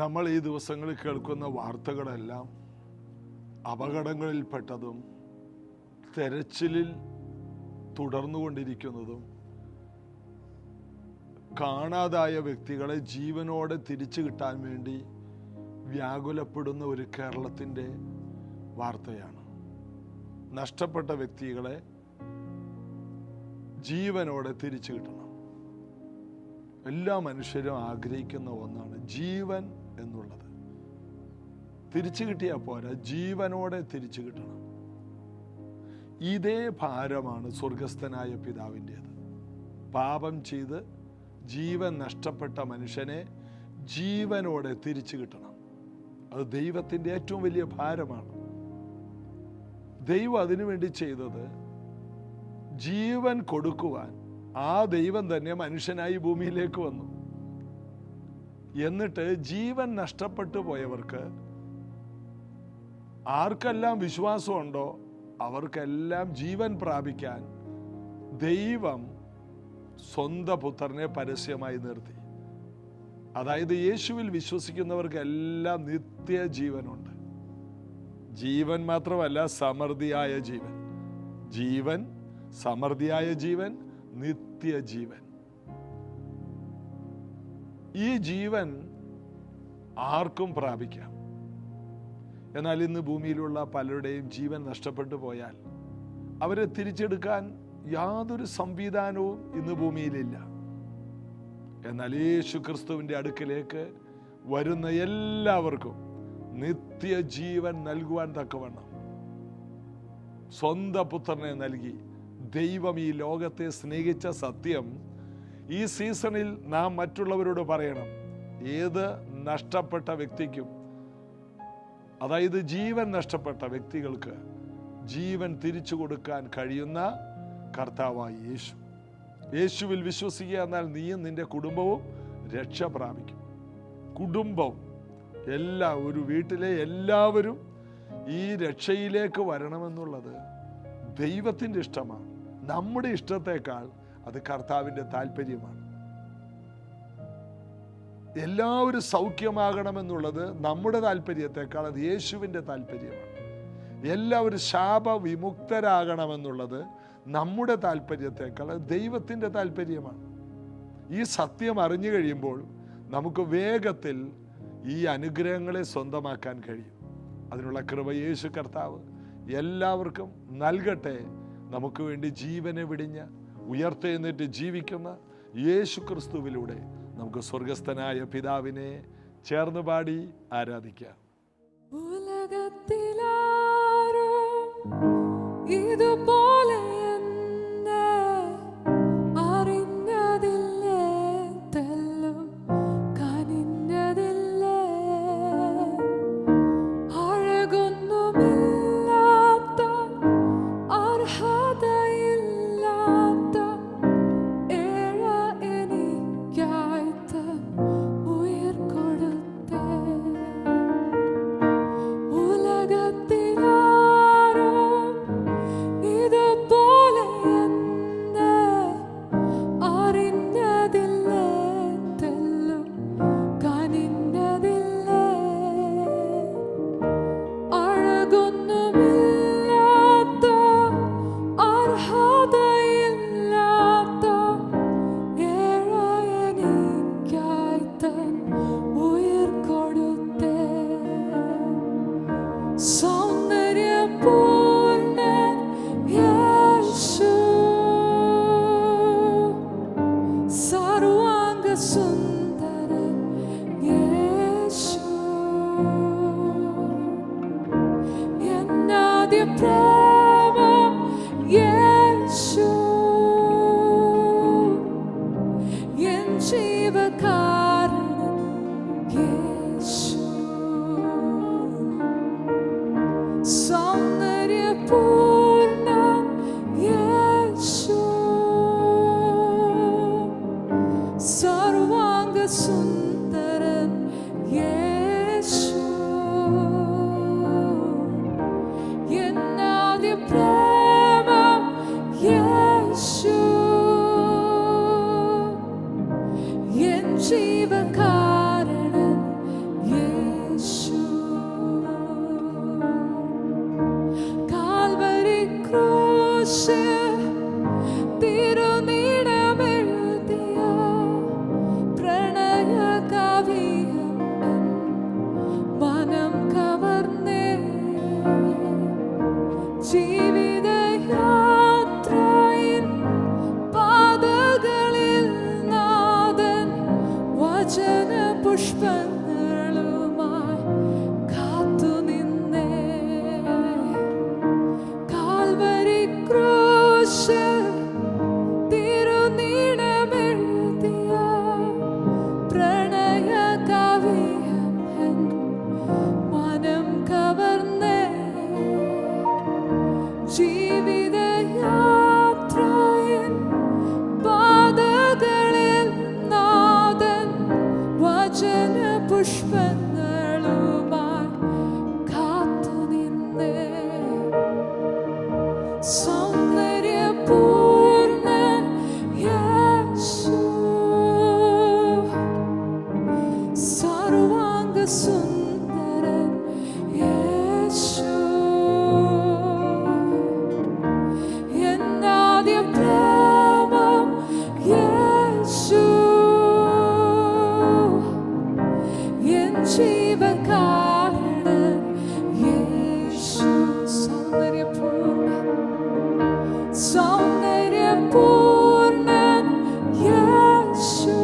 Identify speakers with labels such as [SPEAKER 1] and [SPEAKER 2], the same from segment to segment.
[SPEAKER 1] നമ്മൾ ഈ ദിവസങ്ങളിൽ കേൾക്കുന്ന വാർത്തകളെല്ലാം അപകടങ്ങളിൽപ്പെട്ടതും തെരച്ചിലിൽ തുടർന്നുകൊണ്ടിരിക്കുന്നതും കാണാതായ വ്യക്തികളെ ജീവനോടെ തിരിച്ചു കിട്ടാൻ വേണ്ടി വ്യാകുലപ്പെടുന്ന ഒരു കേരളത്തിൻ്റെ വാർത്തയാണ്. നഷ്ടപ്പെട്ട വ്യക്തികളെ ജീവനോടെ തിരിച്ചു കിട്ടണം. എല്ലാ മനുഷ്യരും ആഗ്രഹിക്കുന്ന ഒന്നാണ് ജീവൻ എന്നുള്ളത്. തിരിച്ചു കിട്ടിയാൽ പോരാ, ജീവനോടെ തിരിച്ചു കിട്ടണം. ഇതേ ഭാരമാണ് സ്വർഗസ്ഥനായ പിതാവിൻ്റേത്. പാപം ചെയ്ത് ജീവൻ നഷ്ടപ്പെട്ട മനുഷ്യനെ ജീവനോടെ തിരിച്ചു കിട്ടണം. അത് ദൈവത്തിൻ്റെ ഏറ്റവും വലിയ ഭാരമാണ്. ദൈവം അതിനുവേണ്ടി ചെയ്തത് ജീവൻ കൊടുക്കുവാൻ ആ ദൈവം തന്നെ മനുഷ്യനായി ഭൂമിയിലേക്ക് വന്നു. എന്നിട്ട് ജീവൻ നഷ്ടപ്പെട്ടു പോയവർക്ക് ആർക്കെല്ലാം വിശ്വാസമുണ്ടോ അവർക്കെല്ലാം ജീവൻ പ്രാപിക്കാൻ ദൈവം സ്വന്തം പുത്രനെ പരസ്യമായി നിർത്തി. അതായത് യേശുവിൽ വിശ്വസിക്കുന്നവർക്കെല്ലാം നിത്യജീവനുണ്ട്. ജീവൻ മാത്രമല്ല, സമൃദ്ധിയായ ജീവൻ. ജീവൻ, സമൃദ്ധിയായ ജീവൻ, നിത്യജീവൻ. ഈ ജീവൻ ആർക്കും പ്രാപിക്കാം. എന്നാൽ ഇന്ന് ഭൂമിയിലുള്ള പലരുടെയും ജീവൻ നഷ്ടപ്പെട്ടു പോയാൽ അവരെ തിരിച്ചെടുക്കാൻ യാതൊരു സംവിധാനവും ഇന്ന് ഭൂമിയിലില്ല. എന്നാൽ യേശു ക്രിസ്തുവിൻ്റെ അടുക്കിലേക്ക് വരുന്ന എല്ലാവർക്കും നിത്യജീവൻ നൽകുവാൻ തക്കവണ്ണം സ്വന്തം പുത്രനെ നൽകി ദൈവം ഈ ലോകത്തെ സ്നേഹിച്ച സത്യം ഈ സീസണിൽ നാം മറ്റുള്ളവരോട് പറയണം. ഏത് നഷ്ടപ്പെട്ട വ്യക്തിക്കും, അതായത് ജീവൻ നഷ്ടപ്പെട്ട വ്യക്തികൾക്ക് ജീവൻ തിരിച്ചു കൊടുക്കാൻ കഴിയുന്ന കർത്താവായ യേശു. യേശുവിൽ വിശ്വസിക്കുക എന്നാൽ നീയും നിന്റെ കുടുംബവും രക്ഷ പ്രാപിക്കും. കുടുംബം ഒരു വീട്ടിലെ എല്ലാവരും ഈ രക്ഷയിലേക്ക് വരണമെന്നുള്ളത് ദൈവത്തിൻ്റെ ഇഷ്ടമാണ്. നമ്മുടെ ഇഷ്ടത്തെക്കാൾ അത് കർത്താവിൻ്റെ താല്പര്യമാണ്. എല്ലാവരും സൗഖ്യമാകണമെന്നുള്ളത് നമ്മുടെ താല്പര്യത്തെക്കാൾ അത് യേശുവിൻ്റെ താല്പര്യമാണ്. എല്ലാവരും ശാപവിമുക്തരാകണമെന്നുള്ളത് നമ്മുടെ താല്പര്യത്തെക്കാൾ ദൈവത്തിൻ്റെ താല്പര്യമാണ്. ഈ സത്യം അറിഞ്ഞു കഴിയുമ്പോൾ നമുക്ക് വേഗത്തിൽ ഈ അനുഗ്രഹങ്ങളെ സ്വന്തമാക്കാൻ കഴിയും. അതിനുള്ള കൃപ യേശു കർത്താവ് എല്ലാവർക്കും നൽകട്ടെ. നമുക്ക് വേണ്ടി ജീവനെ വെടിഞ്ഞ് ഉയർത്തെഴുന്നേറ്റ് ജീവിക്കുന്ന യേശു ക്രിസ്തുവിലൂടെ നമുക്ക് സ്വർഗസ്ഥനായ പിതാവിനെ ചേർന്ന് പാടി ആരാധിക്കാം.
[SPEAKER 2] ഇതുപോലെ കാത്തുനിന്നേ സൗന്ദര്യപൂർണ്ണൻ യേശു സർവാംഗ സുന്ദരൻ യേശു എന്നാദ്യ പ്രേമം യേശു എൻ ജീവകാരണൻ യേശു സൗന്ദര്യപൂർണ്ണൻ യേശു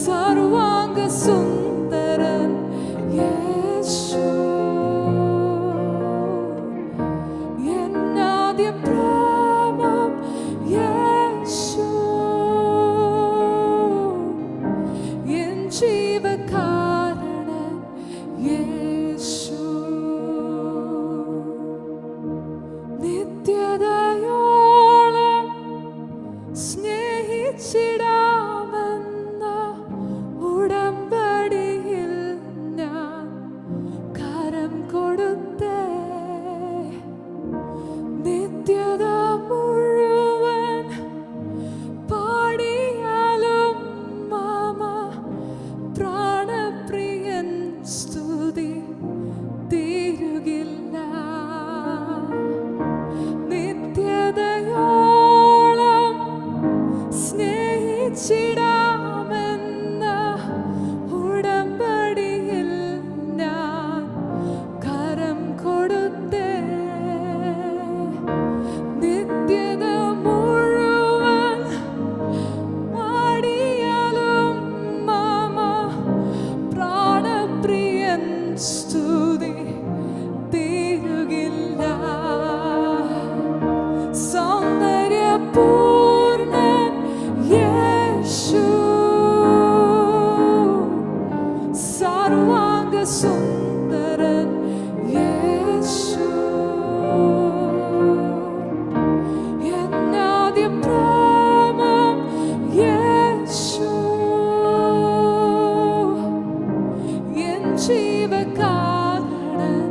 [SPEAKER 2] സർവാംഗ സുന്ദരൻ യേശു എന്നാദ്യ പ്രേമം യേശു എൻ ജീവകാരണൻ യേശു നിത്യതയോളം സ്നേഹിച്ചിടാമെന്ന ഉടമ്പടിയിൽ ഞാൻ കരം കൊടുത്തേ നിത്യത മുഴുവൻ പാടിയാലും മാമ പ്രാണപ്രിയൻ സ്തുതി തീരുകില്ല നിത്യതയോളം സ്നേഹിച്ചിടാമെന്ന ഉടമ്പടിയിൽ ഞാൻ കരം കൊടുത്തേ നിത്യത മുഴുവൻ പാടിയാലും മാമ പ്രാണപ്രിയൻ സ്തുതി തീരുകില്ല സൗന്ദര്യപൂർണ്ണൻ യേശു സർവാംഗ സുന്ദരൻ യേശു എന്നാദ്യ പ്രേമം യേശു എൻ ജീവകാരണൻ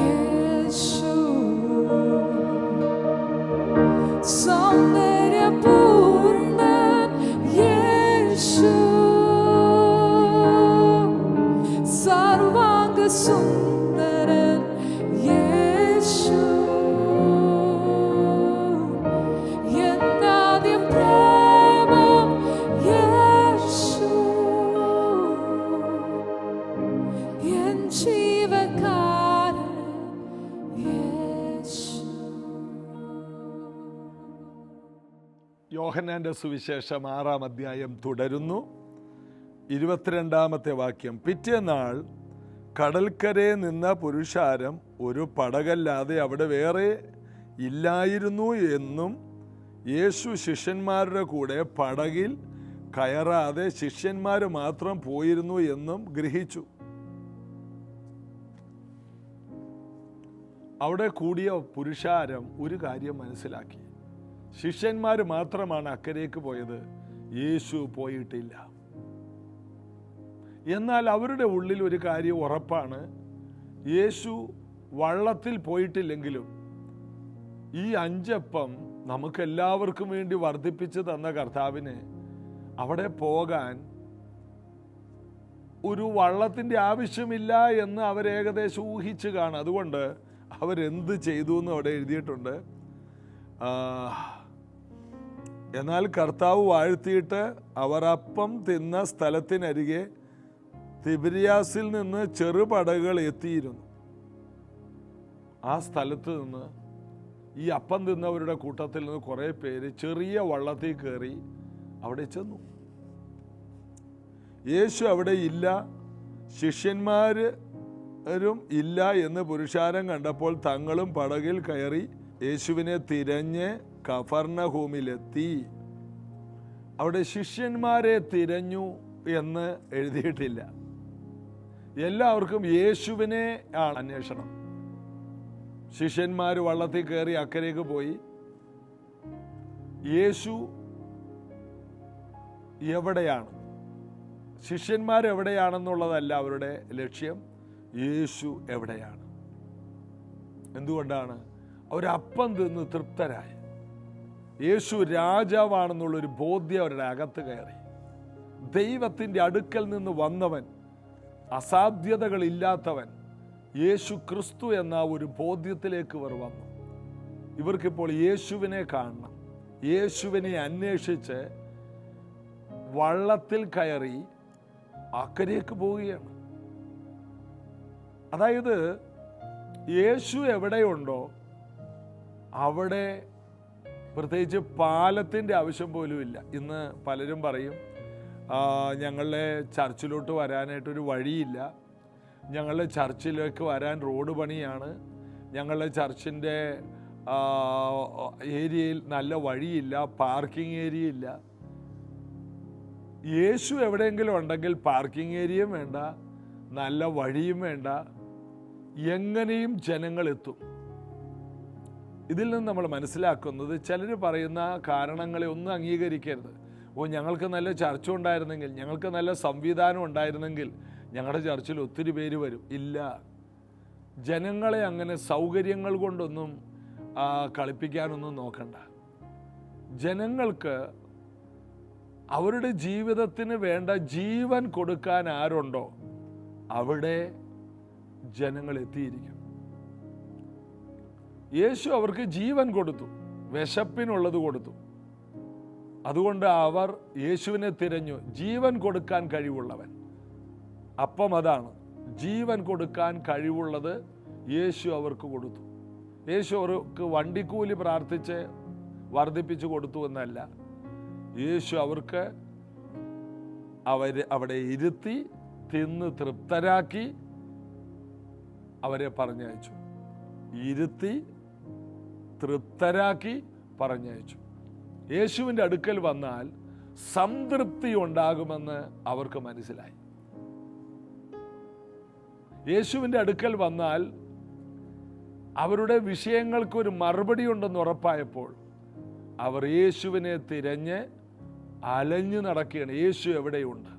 [SPEAKER 2] യേശു സൗന്ദര്യപൂർണ്ണൻ യേശു സർവാംഗ സുന്ദരൻ യേശു എന്നാദ്യ പ്രേമം യേശു എൻ ജീവകാരണൻ യേശു.
[SPEAKER 1] യോഹന്നാന്റെ സുവിശേഷം 6-ാം അധ്യായം തുടരുന്നു. 22-ാമത്തെ വാക്യം. പിറ്റേന്നാൾ കടൽക്കരയിൽ നിന്ന പുരുഷാരം ഒരു പടകല്ലാതെ അവിടെ വേറെ ഇല്ലായിരുന്നു എന്നും യേശു ശിഷ്യന്മാരുടെ കൂടെ പടകിൽ കയറാതെ ശിഷ്യന്മാർ മാത്രം പോയിരുന്നു എന്നും ഗ്രഹിച്ചു. അവിടെ കൂടിയ പുരുഷാരം ഒരു കാര്യം മനസ്സിലാക്കി. ശിഷ്യന്മാർ മാത്രമാണ് അക്കരയ്ക്ക് പോയത്, യേശു പോയിട്ടില്ല. എന്നാൽ അവരുടെ ഉള്ളിൽ ഒരു കാര്യം ഉറപ്പാണ്, യേശു വള്ളത്തിൽ പോയിട്ടില്ലെങ്കിലും ഈ 5 അപ്പം നമുക്കെല്ലാവർക്കും വേണ്ടി വർദ്ധിപ്പിച്ച് തന്ന കർത്താവിന് അവിടെ പോകാൻ ഒരു വള്ളത്തിൻ്റെ ആവശ്യമില്ല എന്ന് അവരേകദേശം ഊഹിച്ച് കാണും. അതുകൊണ്ട് അവരെന്ത് ചെയ്തു എന്ന് അവിടെ എഴുതിയിട്ടുണ്ട്. എന്നാൽ കർത്താവ് വാഴ്ത്തിയിട്ട് അവർ അപ്പം തിന്ന സ്ഥലത്തിനരികെ തിബിരിയാസിൽ നിന്ന് ചെറുപടകുകൾ എത്തിയിരുന്നു. ആ സ്ഥലത്ത് നിന്ന് ഈ അപ്പം തിന്നവരുടെ കൂട്ടത്തിൽ നിന്ന് കുറേ പേര് ചെറിയ വള്ളത്തിൽ കയറി അവിടെ ചെന്നു. യേശു അവിടെ ഇല്ല, ശിഷ്യന്മാരും ഇല്ല എന്ന് പുരുഷാരം കണ്ടപ്പോൾ തങ്ങളും പടകിൽ കയറി യേശുവിനെ തിരഞ്ഞ് കഫർന്നഹൂമിലെത്തി. അവിടെ ശിഷ്യന്മാരെ തിരഞ്ഞു എന്ന് എഴുതിയിട്ടില്ല. എല്ലാവർക്കും യേശുവിനെ ആണ് അന്വേഷണം. ശിഷ്യന്മാർ വള്ളത്തിൽ കയറി അക്കരയ്ക്ക് പോയി. യേശു എവിടെയാണ്? ശിഷ്യന്മാരെവിടെയാണെന്നുള്ളതല്ല അവരുടെ ലക്ഷ്യം, യേശു എവിടെയാണ്. എന്തുകൊണ്ടാണ്? അവരപ്പം തിന്ന് തൃപ്തരായി. യേശു രാജാവാണെന്നുള്ളൊരു ബോധ്യം അവരുടെ അകത്ത് കയറി. ദൈവത്തിൻ്റെ അടുക്കൽ നിന്ന് വന്നവൻ, അസാധ്യതകളില്ലാത്തവൻ, യേശു ക്രിസ്തു എന്ന ഒരു ബോധ്യത്തിലേക്ക് ഇവർ വന്നു. ഇവർക്കിപ്പോൾ യേശുവിനെ കാണണം. യേശുവിനെ അന്വേഷിച്ച് വള്ളത്തിൽ കയറി അക്കരയ്ക്ക് പോവുകയാണ്. അതായത് യേശു എവിടെയുണ്ടോ അവിടെ പ്രത്യേകിച്ച് പാലത്തിൻ്റെ ആവശ്യം പോലും ഇല്ല. ഇന്ന് പലരും പറയും, ഞങ്ങളുടെ ചർച്ചിലോട്ട് വരാനായിട്ടൊരു വഴിയില്ല, ഞങ്ങളുടെ ചർച്ചിലേക്ക് വരാൻ റോഡ് പണിയാണ്, ഞങ്ങളുടെ ചർച്ചിൻ്റെ ഏരിയയിൽ നല്ല വഴിയില്ല, പാർക്കിംഗ് ഏരിയ ഇല്ല. യേശു എവിടെയെങ്കിലും ഉണ്ടെങ്കിൽ പാർക്കിംഗ് ഏരിയയും വേണ്ട, നല്ല വഴിയും വേണ്ട, എങ്ങനെയും ജനങ്ങൾ എത്തും. ഇതിൽ നിന്ന് നമ്മൾ മനസ്സിലാക്കുന്നത്, ചിലർ പറയുന്ന കാരണങ്ങളെ ഒന്നും അംഗീകരിക്കരുത്. ഞങ്ങൾക്ക് നല്ല ചർച്ച ഉണ്ടായിരുന്നെങ്കിൽ, ഞങ്ങൾക്ക് നല്ല സംവിധാനം ഉണ്ടായിരുന്നെങ്കിൽ ഞങ്ങളുടെ ചർച്ചിൽ ഒത്തിരി പേര് വരും. ഇല്ല, ജനങ്ങളെ അങ്ങനെ സൗകര്യങ്ങൾ കൊണ്ടൊന്നും കളിപ്പിക്കാനൊന്നും നോക്കണ്ട. ജനങ്ങൾക്ക് അവരുടെ ജീവിതത്തിന് വേണ്ട ജീവൻ കൊടുക്കാൻ ആരുണ്ടോ അവിടെ ജനങ്ങൾ എത്തിയിരിക്കും. യേശു അവർക്ക് ജീവൻ കൊടുത്തു, വിശപ്പിനുള്ളത് കൊടുത്തു. അതുകൊണ്ട് അവർ യേശുവിനെ തിരഞ്ഞു. ജീവൻ കൊടുക്കാൻ കഴിവുള്ളവൻ. അപ്പം അതാണ്, ജീവൻ കൊടുക്കാൻ കഴിവുള്ളത് യേശു അവർക്ക് കൊടുത്തു. യേശു അവർക്ക് വണ്ടിക്കൂലി പ്രാർത്ഥിച്ച് വർദ്ധിപ്പിച്ചു കൊടുത്തു എന്നല്ല, യേശു അവർക്ക് അവിടെ ഇരുത്തി തിന്ന് തൃപ്തരാക്കി അവരെ പറഞ്ഞയച്ചു. ഇരുത്തി തൃപ്തരാക്കി പറഞ്ഞയച്ചു. യേശുവിൻ്റെ അടുക്കൽ വന്നാൽ സംതൃപ്തി ഉണ്ടാകുമെന്ന് അവർക്ക് മനസ്സിലായി. യേശുവിൻ്റെ അടുക്കൽ വന്നാൽ അവരുടെ വിഷയങ്ങൾക്കൊരു മറുപടി ഉണ്ടെന്ന് ഉറപ്പായപ്പോൾ അവർ യേശുവിനെ തിരഞ്ഞ് അലഞ്ഞു നടക്കുകയാണ്. യേശു എവിടെയുണ്ട്?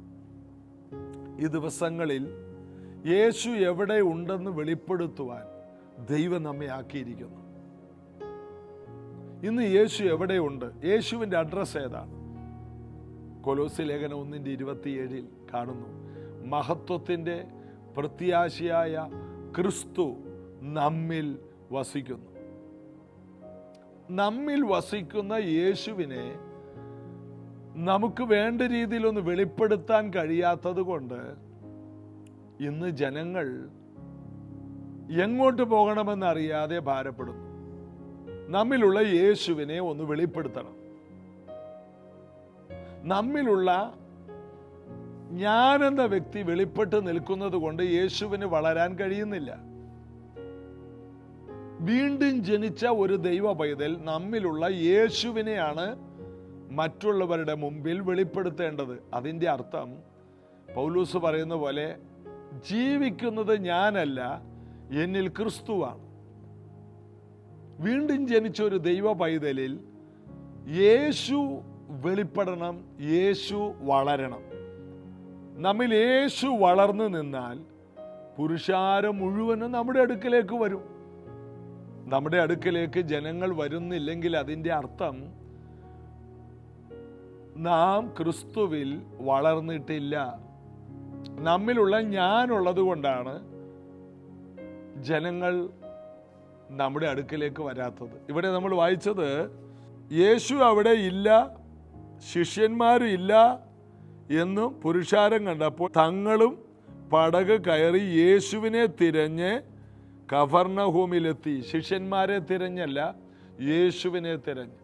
[SPEAKER 1] ഈ ദിവസങ്ങളിൽ യേശു എവിടെ ഉണ്ടെന്ന് വെളിപ്പെടുത്തുവാൻ ദൈവം നമ്മെ ആക്കിയിരിക്കുന്നു. ഇന്ന് യേശു എവിടെയുണ്ട്? യേശുവിൻ്റെ അഡ്രസ്സ് ഏതാണ്? കൊലോസ്യ ലേഖനം 1:27 കാണുന്നു, മഹത്വത്തിൻ്റെ പ്രത്യാശയായ ക്രിസ്തു നമ്മിൽ വസിക്കുന്നു. നമ്മിൽ വസിക്കുന്ന യേശുവിനെ നമുക്ക് വേണ്ട രീതിയിലൊന്ന് വെളിപ്പെടുത്താൻ കഴിയാത്തത് കൊണ്ട് ഇന്ന് ജനങ്ങൾ എങ്ങോട്ട് പോകണമെന്നറിയാതെ ഭാരപ്പെടുന്നു. നമ്മിലുള്ള യേശുവിനെ ഒന്ന് വെളിപ്പെടുത്തണം. നമ്മിലുള്ള ഞാനെന്ന വ്യക്തി വെളിപ്പെട്ട് നിൽക്കുന്നത് കൊണ്ട് യേശുവിന് വളരാൻ കഴിയുന്നില്ല. വീണ്ടും ജനിച്ച ഒരു ദൈവ പൈതൽ നമ്മിലുള്ള യേശുവിനെയാണ് മറ്റുള്ളവരുടെ മുമ്പിൽ വെളിപ്പെടുത്തേണ്ടത്. അതിൻ്റെ അർത്ഥം പൗലോസ് പറയുന്ന പോലെ, ജീവിക്കുന്നത് ഞാനല്ല, എന്നിൽ ക്രിസ്തുവാണ്. വീണ്ടും ജനിച്ച ഒരു ദൈവ പൈതലിൽ യേശു വെളിപ്പെടണം, യേശു വളരണം. നമ്മിൽ യേശു വളർന്നു നിന്നാൽ പുരുഷാരം മുഴുവനും നമ്മുടെ അടുക്കലേക്ക് വരും. നമ്മുടെ അടുക്കലേക്ക് ജനങ്ങൾ വരുന്നില്ലെങ്കിൽ അതിൻ്റെ അർത്ഥം നാം ക്രിസ്തുവിൽ വളർന്നിട്ടില്ല. നമ്മിലുള്ള ഞാനുള്ളത് കൊണ്ടാണ് ജനങ്ങൾ നമ്മുടെ അടുക്കലേക്ക് വരാത്തത്. ഇവിടെ നമ്മൾ വായിച്ചത്, യേശു അവിടെ ഇല്ല, ശിഷ്യന്മാരും ഇല്ല എന്നും പുരുഷാരം കണ്ടപ്പോൾ തങ്ങളും പടക് കയറി യേശുവിനെ തിരഞ്ഞ് കഫർന്നഹൂമിലെത്തി. ശിഷ്യന്മാരെ തിരഞ്ഞല്ല, യേശുവിനെ തിരഞ്ഞ്.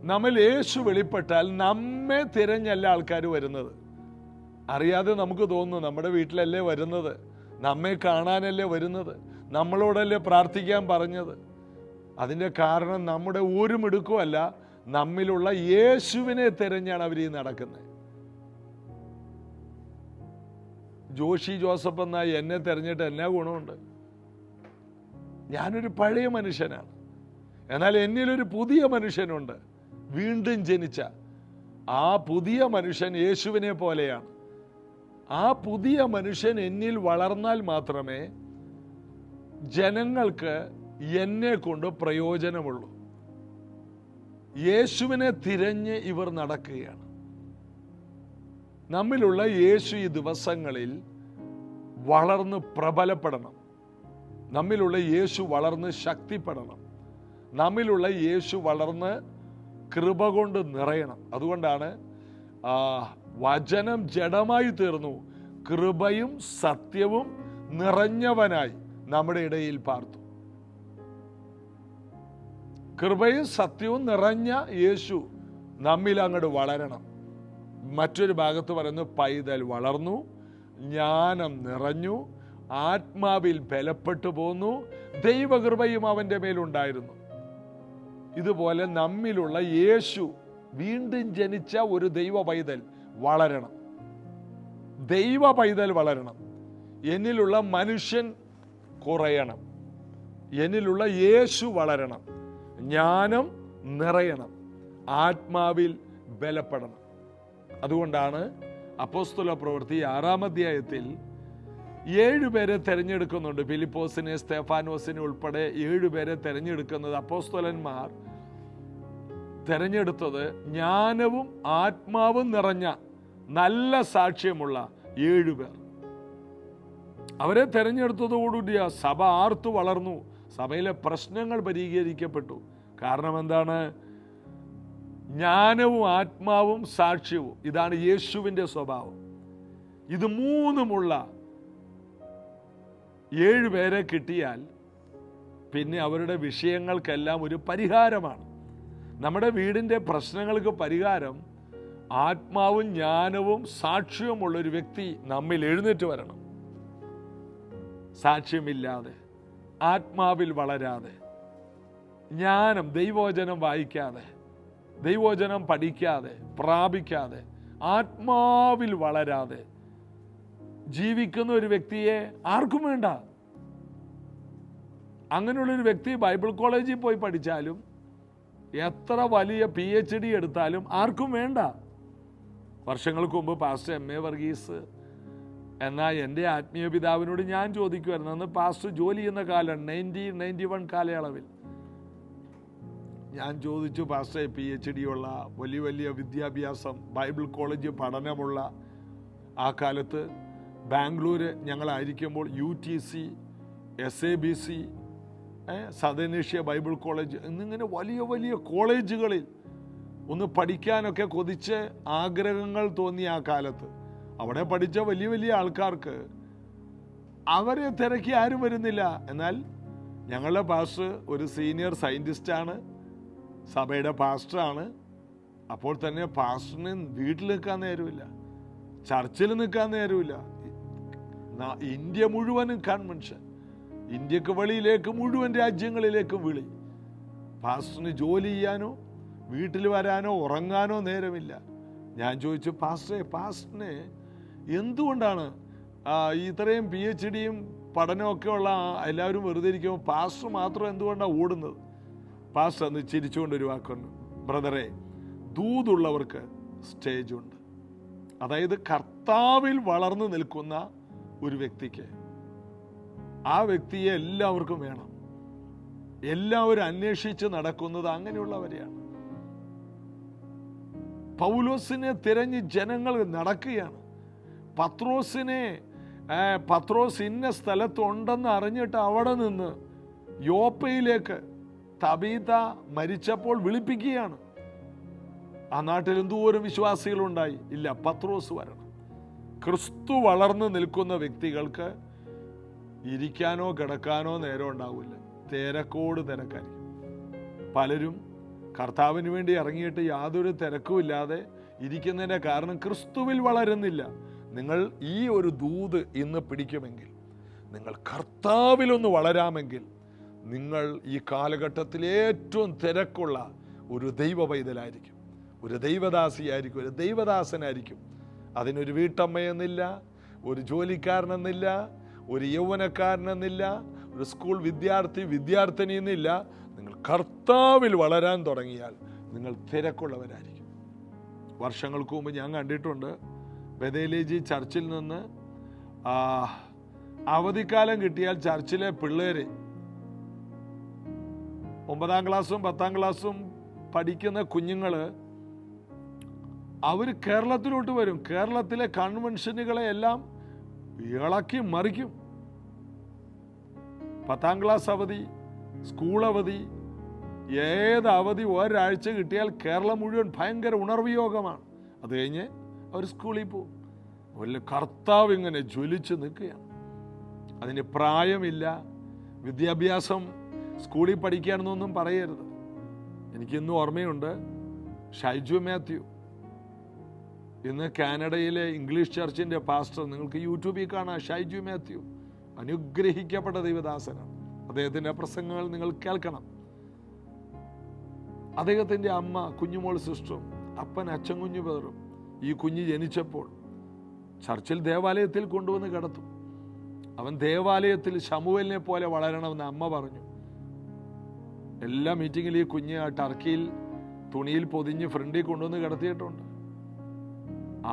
[SPEAKER 1] നമ്മൾ യേശു വെളിപ്പെട്ടാൽ നമ്മെ തിരഞ്ഞല്ല ആൾക്കാർ വരുന്നത്. അറിയാതെ നമുക്ക് തോന്നുന്നു നമ്മുടെ വീട്ടിലല്ലേ വരുന്നത്, നമ്മെ കാണാനല്ലേ വരുന്നത്, നമ്മളോടല്ലേ പ്രാർത്ഥിക്കാൻ പറഞ്ഞത്. അതിൻ്റെ കാരണം നമ്മുടെ ഒരു മിടുക്കുമല്ല, നമ്മിലുള്ള യേശുവിനെ തിരഞ്ഞാണ് അവർ ഈ നടക്കുന്നത്. ജോഷി ജോസഫ് എന്ന എന്നെ തിരഞ്ഞിട്ട് എന്നാ ഗുണമുണ്ട്? ഞാനൊരു പഴയ മനുഷ്യനാണ്, എന്നാൽ എന്നിലൊരു പുതിയ മനുഷ്യനുണ്ട്, വീണ്ടും ജനിച്ച. ആ പുതിയ മനുഷ്യൻ യേശുവിനെ പോലെയാണ്. ആ പുതിയ മനുഷ്യൻ എന്നിൽ വളർന്നാൽ മാത്രമേ ജനങ്ങൾക്ക് എന്നെ കൊണ്ട് പ്രയോജനമുള്ളൂ. യേശുവിനെ തിരഞ്ഞ് ഇവർ നടക്കുകയാണ്. നമ്മിലുള്ള യേശു ഈ ദിവസങ്ങളിൽ വളർന്ന് പ്രബലപ്പെടണം. നമ്മിലുള്ള യേശു വളർന്ന് ശക്തിപ്പെടണം. നമ്മിലുള്ള യേശു വളർന്ന് കൃപ കൊണ്ട് നിറയണം. അതുകൊണ്ടാണ് വചനം ജഡമായി തീർന്നു, കൃപയും സത്യവും നിറഞ്ഞവനായി നമ്മുടെ ഇടയിൽ പാർത്തു. കൃപയും സത്യവും നിറഞ്ഞ യേശു നമ്മിൽ അങ്ങോട്ട് വളരണം. മറ്റൊരു ഭാഗത്ത് പറയുന്നു, പൈതൽ വളർന്നു, ജ്ഞാനം നിറഞ്ഞു, ആത്മാവിൽ ബലപ്പെട്ടു പോന്നു, ദൈവകൃപയും അവൻ്റെ മേലുണ്ടായിരുന്നു. ഇതുപോലെ നമ്മിലുള്ള യേശു വീണ്ടും ജനിച്ച ഒരു ദൈവ പൈതൽ വളരണം. ദൈവ പൈതൽ വളരണം. എന്നിലുള്ള മനുഷ്യൻ കുറയണം. എന്നിലുള്ള യേശു വളരണം. ജ്ഞാനം നിറയണം. ആത്മാവിൽ ബലപ്പെടണം. അതുകൊണ്ടാണ് അപ്പോസ്തല പ്രവൃത്തി 6-ാം അധ്യായത്തിൽ 7 പേരെ തെരഞ്ഞെടുക്കുന്നുണ്ട്. ഫിലിപ്പോസിനെ, സ്തെഫാനോസിനെ ഉൾപ്പെടെ 7 പേരെ തെരഞ്ഞെടുക്കുന്നത് അപ്പോസ്തലന്മാർ തെരഞ്ഞെടുത്തത് ജ്ഞാനവും ആത്മാവും നിറഞ്ഞ നല്ല സാക്ഷ്യമുള്ള 7 പേർ. അവരെ തെരഞ്ഞെടുത്തതോടുകൂടി സഭ ആർത്തു വളർന്നു. സഭയിലെ പ്രശ്നങ്ങൾ പരിഹരിക്കപ്പെട്ടു. കാരണം എന്താണ്? ജ്ഞാനവും ആത്മാവും സാക്ഷ്യവും. ഇതാണ് യേശുവിൻ്റെ സ്വഭാവം. ഇത് മൂന്നുമുള്ള 7 പേരെ കിട്ടിയാൽ പിന്നെ അവരുടെ വിഷയങ്ങൾക്കെല്ലാം ഒരു പരിഹാരമാണ്. നമ്മുടെ വീടിൻ്റെ പ്രശ്നങ്ങൾക്ക് പരിഹാരം ആത്മാവും ജ്ഞാനവും സാക്ഷ്യവുമുള്ളൊരു വ്യക്തി നമ്മിൽ എഴുന്നേറ്റ് വരണം. സാക്ഷ്യമില്ലാതെ, ആത്മാവിൽ വളരാതെ, ജ്ഞാനം, ദൈവവചനം വായിക്കാതെ, ദൈവവചനം പഠിക്കാതെ, പ്രാപിക്കാതെ, ആത്മാവിൽ വളരാതെ ജീവിക്കുന്ന ഒരു വ്യക്തിയെ ആർക്കും വേണ്ട. അങ്ങനെയുള്ളൊരു വ്യക്തി ബൈബിൾ കോളേജിൽ പോയി പഠിച്ചാലും എത്ര വലിയ PhD എടുത്താലും ആർക്കും വേണ്ട. വർഷങ്ങൾക്ക് മുമ്പ് പാസ്റ്റർ MA വർഗീസ് എന്ന എൻ്റെ ആത്മീയ പിതാവിനോട് ഞാൻ ചോദിക്കുമായിരുന്നു. അന്ന് പാസ്റ്റർ ജോലി ചെയ്യുന്ന കാലം 91 കാലയളവിൽ ഞാൻ ചോദിച്ചു, പാസ്റ്റർ PhD ഉള്ള വലിയ വലിയ വിദ്യാഭ്യാസം, ബൈബിൾ കോളേജ് പഠനമുള്ള ആ കാലത്ത് ബാംഗ്ലൂർ ഞങ്ങളായിരിക്കുമ്പോൾ UTC, SABC, സദനേഷ്യ ബൈബിൾ കോളേജ് എന്നിങ്ങനെ വലിയ വലിയ കോളേജുകളിൽ ഒന്ന് പഠിക്കാനൊക്കെ കൊതിച്ച് ആഗ്രഹങ്ങൾ തോന്നിയ ആ കാലത്ത് അവിടെ പഠിച്ച വലിയ വലിയ ആൾക്കാർക്ക് അവരെ തിരക്കി ആരും വരുന്നില്ല. എന്നാൽ ഞങ്ങളുടെ പാസ്റ്റർ ഒരു സീനിയർ സയൻറ്റിസ്റ്റാണ്, സഭയുടെ പാസ്റ്ററാണ്. അപ്പോൾ തന്നെ പാസ്റ്ററിന് വീട്ടിൽ നിൽക്കാൻ നേരമില്ല, ചർച്ചിൽ നിൽക്കാൻ നേരമില്ല. ഇന്ത്യ മുഴുവനും കൺവെൻഷൻ, ഇന്ത്യക്ക് വെളിയിലേക്ക് മുഴുവൻ രാജ്യങ്ങളിലേക്കും വിളി. പാസ്റ്ററിന് ജോലി ചെയ്യാനോ വീട്ടിൽ വരാനോ ഉറങ്ങാനോ നേരമില്ല. ഞാൻ ചോദിച്ചു, പാസ്റ്ററിനെ എന്തുകൊണ്ടാണ് ഇത്രയും PhDയും പഠനമൊക്കെ ഉള്ള എല്ലാവരും വെറുതെ ഇരിക്കുമ്പോൾ പാസ്റ്റർ മാത്രം എന്തുകൊണ്ടാണ് ഓടുന്നത്? പാസ്റ്റർ അന്ന് ചിരിച്ചുകൊണ്ടൊരു വാക്കുണ്ട്, ബ്രദറെ, ദൂതുള്ളവർക്ക് സ്റ്റേജുണ്ട്. അതായത് കർത്താവിൽ വളർന്നു നിൽക്കുന്ന ഒരു വ്യക്തിക്ക് ആ വ്യക്തിയെ എല്ലാവർക്കും വേണം. എല്ലാവരും അന്വേഷിച്ച് നടക്കുന്നത് അങ്ങനെയുള്ളവരെയാണ്. പൗലോസിനെ തിരഞ്ഞ് ജനങ്ങൾ നടക്കുകയാണ്. പത്രോസ് ഇന്ന സ്ഥലത്തുണ്ടെന്ന് അറിഞ്ഞിട്ട് അവിടെ നിന്ന് യോപ്പയിലേക്ക് തബീത മരിച്ചപ്പോൾ വിളിപ്പിക്കുകയാണ്. ആ നാട്ടിൽ എന്തോരം വിശ്വാസികളുണ്ടായി. ഇല്ല, പത്രോസ് വരണം. ക്രിസ്തു വളർന്നു നിൽക്കുന്ന വ്യക്തികൾക്ക് ഇരിക്കാനോ കിടക്കാനോ നേരം ഉണ്ടാവില്ല. തിരക്കോട് തിരക്കായിരിക്കും. പലരും കർത്താവിന് വേണ്ടി ഇറങ്ങിയിട്ട് യാതൊരു തിരക്കുമില്ലാതെ ഇരിക്കുന്നതിൻ്റെ കാരണം ക്രിസ്തുവിൽ വളരുന്നില്ല. നിങ്ങൾ ഈ ഒരു ദൂത് ഇന്ന് പിടിക്കുമെങ്കിൽ, നിങ്ങൾ കർത്താവിലൊന്ന് വളരാമെങ്കിൽ, നിങ്ങൾ ഈ കാലഘട്ടത്തിൽ ഏറ്റവും തിരക്കുള്ള ഒരു ദൈവ പൈതലായിരിക്കും, ഒരു ദൈവദാസിയായിരിക്കും, ഒരു ദൈവദാസനായിരിക്കും. അതിനൊരു വീട്ടമ്മയെന്നില്ല, ഒരു ജോലിക്കാരനെന്നില്ല, ഒരു യൗവനക്കാരനെന്നില്ല, ഒരു സ്കൂൾ വിദ്യാർത്ഥിനിയെന്നില്ല. നിങ്ങൾ കർത്താവിൽ വളരാൻ തുടങ്ങിയാൽ നിങ്ങൾ തിരക്കുള്ളവരായിരിക്കും. വർഷങ്ങൾക്ക് മുമ്പ് ഞാൻ കണ്ടിട്ടുണ്ട്. ബഥേലേജി ചർച്ചിൽ നിന്ന് അവധിക്കാലം കിട്ടിയാൽ ചർച്ചിലെ പിള്ളേർ 9ാം ക്ലാസ്സും 10ാം ക്ലാസ്സും പഠിക്കുന്ന കുഞ്ഞുങ്ങൾ അവർ കേരളത്തിലോട്ട് വരും. കേരളത്തിലെ കൺവെൻഷനുകളെ എല്ലാം ഇളക്കി മറിക്കും. 10ാം ക്ലാസ് അവധി, സ്കൂൾ അവധി, ഏത് അവധി ഒരാഴ്ച കിട്ടിയാൽ കേരളം മുഴുവൻ ഭയങ്കര ഉണർവ് യോഗമാണ്. അത് കഴിഞ്ഞ് അവർ സ്കൂളിൽ പോകും. വലിയ കർത്താവ് ഇങ്ങനെ ജ്വലിച്ച് നിൽക്കുകയാണ്. അതിന് പ്രായമില്ല. വിദ്യാഭ്യാസം സ്കൂളിൽ പഠിക്കുകയാണെന്നൊന്നും പറയരുത്. എനിക്കിന്നും ഓർമ്മയുണ്ട്, ഷൈജു മാത്യു ഇന്ന് കാനഡയിലെ ഇംഗ്ലീഷ് ചർച്ചിൻ്റെ പാസ്റ്റർ. നിങ്ങൾക്ക് യൂട്യൂബിൽ കാണാം. ഷൈജു മാത്യു അനുഗ്രഹിക്കപ്പെട്ട ദൈവദാസനാണ്. അദ്ദേഹത്തിൻ്റെ പ്രസംഗങ്ങൾ നിങ്ങൾ കേൾക്കണം. അദ്ദേഹത്തിൻ്റെ അമ്മ കുഞ്ഞുമോൾ സിസ്റ്ററും അപ്പൻ അച്ചൻകുഞ്ഞു പേറും ഈ കുഞ്ഞ് ജനിച്ചപ്പോൾ ചർച്ചിൽ ദേവാലയത്തിൽ കൊണ്ടുവന്ന് കിടത്തും. അവൻ ദേവാലയത്തിൽ ശമൂവേലിനെ പോലെ വളരണമെന്ന് അമ്മ പറഞ്ഞു. എല്ലാ മീറ്റിങ്ങിലും ഈ കുഞ്ഞ് ആ ടർക്കിയിൽ തുണിയിൽ പൊതിഞ്ഞ് ഫ്രണ്ടിൽ കൊണ്ടുവന്ന് കിടത്തിയിട്ടുണ്ട്.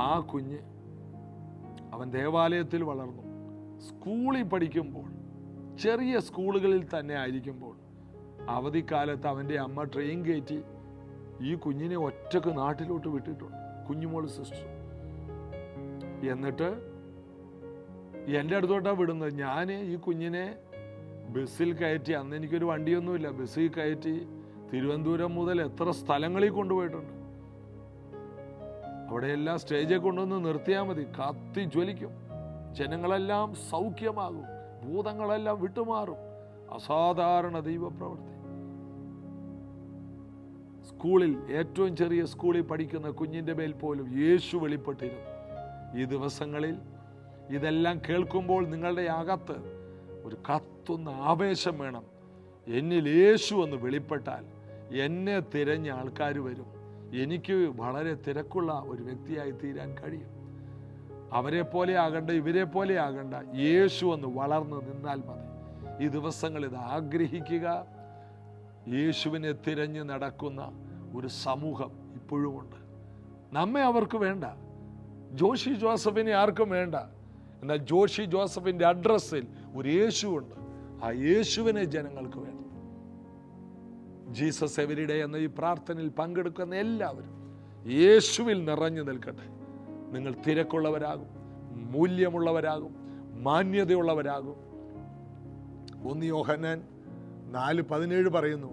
[SPEAKER 1] ആ കുഞ്ഞ് അവൻ ദേവാലയത്തിൽ വളർന്നു. സ്കൂളിൽ പഠിക്കുമ്പോൾ, ചെറിയ സ്കൂളുകളിൽ തന്നെ ആയിരിക്കുമ്പോൾ, അവധിക്കാലത്ത് അവൻ്റെ അമ്മ ട്രെയിൻ കയറ്റി ഈ കുഞ്ഞിനെ ഒറ്റക്ക് നാട്ടിലോട്ട് വിട്ടിട്ടുണ്ട്, കുഞ്ഞുമോൾ സിസ്റ്റർ. എന്നിട്ട് എൻ്റെ അടുത്തോട്ടാണ് വിടുന്നത്. ഞാൻ ഈ കുഞ്ഞിനെ ബസ്സിൽ കയറ്റി, അന്ന് എനിക്കൊരു വണ്ടിയൊന്നുമില്ല, ബസ്സിൽ കയറ്റി തിരുവനന്തപുരം മുതൽ എത്ര സ്ഥലങ്ങളിൽ കൊണ്ടുപോയിട്ടുണ്ട്. അവിടെയെല്ലാം സ്റ്റേജിൽ കൊണ്ടുവന്ന് നിർത്തിയാൽ മതി, കത്തി ജ്വലിക്കും. ജനങ്ങളെല്ലാം സൗഖ്യമാകും, ഭൂതങ്ങളെല്ലാം വിട്ടുമാറും. അസാധാരണ ദൈവപ്രവൃത്തി. സ്കൂളിൽ, ഏറ്റവും ചെറിയ സ്കൂളിൽ പഠിക്കുന്ന കുഞ്ഞിൻ്റെ മേൽ പോലും യേശു വെളിപ്പെട്ടിരുന്നു. ഈ ദിവസങ്ങളിൽ ഇതെല്ലാം കേൾക്കുമ്പോൾ നിങ്ങളുടെ അകത്ത് ഒരു കത്തുന്ന ആവേശം വേണം. എന്നിൽ യേശു എന്ന് വെളിപ്പെട്ടാൽ എന്നെ തിരഞ്ഞ ആൾക്കാർ വരും. എനിക്ക് വളരെ തിരക്കുള്ള ഒരു വ്യക്തിയായി തീരാൻ കഴിയും. അവരെ പോലെ ആകണ്ട, ഇവരെ പോലെ ആകണ്ട, യേശു എന്ന് വളർന്ന് നിന്നാൽ മതി. ഈ ദിവസങ്ങൾ ഇത് ആഗ്രഹിക്കുക. യേശുവിനെ തിരഞ്ഞ് നടക്കുന്ന ഒരു സമൂഹം ഇപ്പോഴുമുണ്ട്. നമ്മെ അവർക്ക് വേണ്ട. ജോഷി ജോസഫിനെ ആർക്കും വേണ്ട. എന്നാൽ ജോഷി ജോസഫിൻ്റെ അഡ്രസ്സിൽ ഒരു യേശുവുണ്ട്. ആ യേശുവിനെ ജനങ്ങൾക്ക് വേണം. ജീസസ് എവരിഡേ എന്ന ഈ പ്രാർത്ഥനയിൽ പങ്കെടുക്കുന്ന എല്ലാവരും യേശുവിൽ നിറഞ്ഞു നിൽക്കട്ടെ. നിങ്ങൾ തിരക്കുള്ളവരാകും, മൂല്യമുള്ളവരാകും, മാന്യതയുള്ളവരാകും. 1 യോഹന്നാൻ 4:17 പറയുന്നു,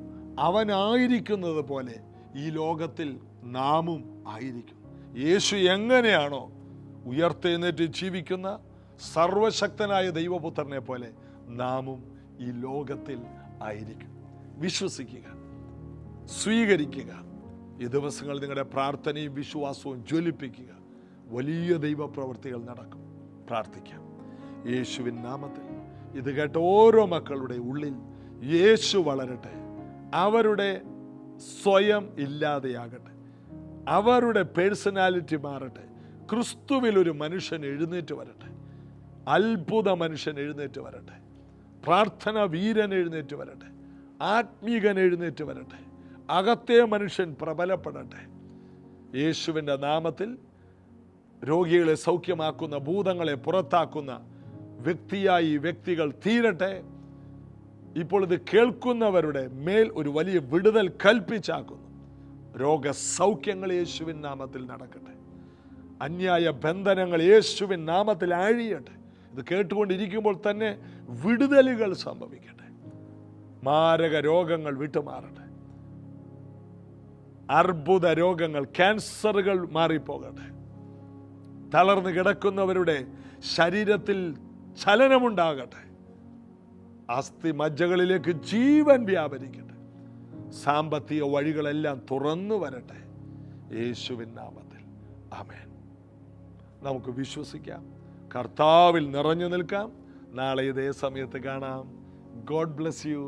[SPEAKER 1] അവനായിരിക്കുന്നത് പോലെ ഈ ലോകത്തിൽ നാമും ആയിരിക്കും. യേശു എങ്ങനെയാണോ ഉയർത്തെഴുന്നേറ്റ് ജീവിക്കുന്ന സർവശക്തനായ ദൈവപുത്രനെ പോലെ നാമും ഈ ലോകത്തിൽ ആയിരിക്കും. വിശ്വസിക്കുക, സ്വീകരിക്കുക. ഈ ദിവസങ്ങൾ നിങ്ങളുടെ പ്രാർത്ഥനയും വിശ്വാസവും ജ്വലിപ്പിക്കുക. വലിയ ദൈവപ്രവൃത്തികൾ നടക്കും. പ്രാർത്ഥിക്കാം. യേശുവിൻ നാമത്തിൽ ഇത് കേട്ട ഓരോ മക്കളുടെ ഉള്ളിൽ യേശു വളരട്ടെ. അവരുടെ സ്വയം ഇല്ലാതെയാകട്ടെ. അവരുടെ പേഴ്സണാലിറ്റി മാറട്ടെ. ക്രിസ്തുവിൽ ഒരു മനുഷ്യൻ എഴുന്നേറ്റ് വരട്ടെ. അത്ഭുത മനുഷ്യൻ എഴുന്നേറ്റ് വരട്ടെ. പ്രാർത്ഥന വീരൻ എഴുന്നേറ്റ് വരട്ടെ. ആത്മീകൻ എഴുന്നേറ്റ് വരട്ടെ. അകത്തെ മനുഷ്യൻ പ്രബലപ്പെടട്ടെ. യേശുവിൻ്റെ നാമത്തിൽ രോഗികളെ സൗഖ്യമാക്കുന്ന, ഭൂതങ്ങളെ പുറത്താക്കുന്ന വ്യക്തിയായി വ്യക്തികൾ തീരട്ടെ. ഇപ്പോൾ ഇത് കേൾക്കുന്നവരുടെ മേൽ ഒരു വലിയ വിടുതൽ കൽപ്പിച്ചാക്കുന്നു. രോഗസൗഖ്യങ്ങൾ യേശുവിൻ നാമത്തിൽ നടക്കട്ടെ. അന്യായ ബന്ധനങ്ങൾ യേശുവിൻ നാമത്തിൽ അഴിയട്ടെ. ഇത് കേട്ടുകൊണ്ടിരിക്കുമ്പോൾ തന്നെ വിടുതലുകൾ സംഭവിക്കട്ടെ. മാരക രോഗങ്ങൾ വിട്ടുമാറട്ടെ. അർബുദ രോഗങ്ങൾ, ക്യാൻസറുകൾ മാറിപ്പോകട്ടെ. തളർന്നു കിടക്കുന്നവരുടെ ശരീരത്തിൽ ചലനമുണ്ടാകട്ടെ. അസ്ഥി മജ്ജകളിലേക്ക് ജീവൻ വ്യാപരിക്കട്ടെ. സാമ്പത്തിക വഴികളെല്ലാം തുറന്നു വരട്ടെ യേശുവിൻ നാമത്തിൽ. ആമേൻ. നമുക്ക് വിശ്വസിക്കാം. കർത്താവിൽ നിറഞ്ഞു നിൽക്കാം. നാളെ ഇതേ സമയത്ത് കാണാം. God bless you.